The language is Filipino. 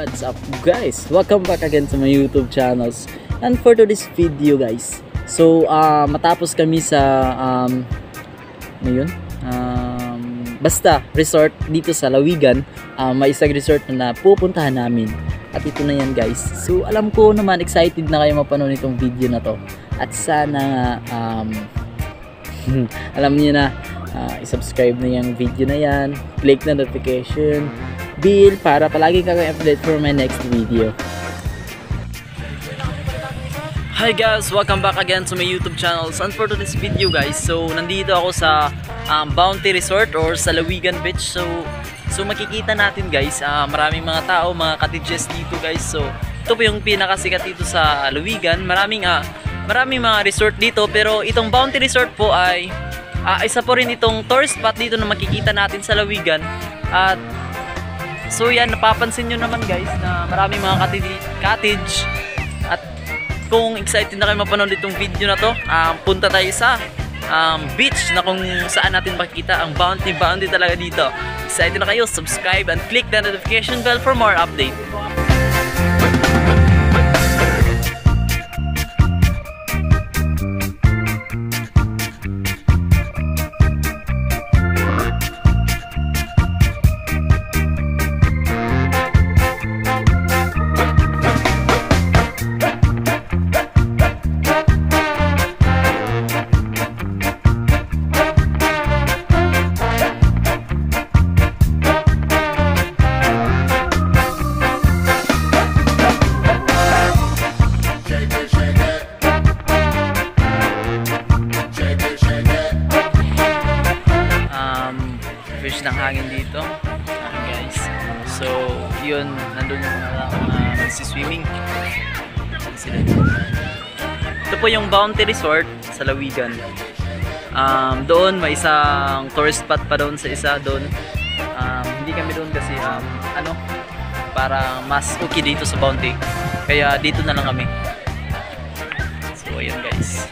What's up guys? Welcome back again to my YouTube channels. And for today's video guys, so matapos kami sa basta resort dito sa Lawigan, may isang resort na pupuntahan namin. At ito na yan guys. So alam ko naman excited na kayo mapanood itong video na to. At sana alam niyo na, i-subscribe na yung video na yan, click na notification bell para palagi kayo update for my next video. Hi guys, welcome back again to my YouTube channel. And for today's video guys, so nandito ako sa Bounty Resort or sa Lawigan Beach. So makikita natin guys, maraming mga tao, mga cottages dito guys. So ito po yung pinakasikat dito sa Lawigan. Maraming mga resort dito, pero itong Bounty Resort po ay isa po rin itong tourist spot dito na makikita natin sa Lawigan. At so yan, napapansin nyo naman guys na maraming mga cottage. At kung excited na kayo mapanood itong video na to, punta tayo sa beach na kung saan natin makikita ang Bounty talaga dito. Excited na kayo? Subscribe and click the notification bell for more update. Fish ng hangin dito guys. So yun, nandun yung nagsiswimming. Ito po yung Bounty Resort sa Lawigan. Doon may isang tourist spot pa doon sa isa doon. Hindi kami doon kasi para mas okay dito sa Bounty, kaya dito na lang kami. So ayun guys.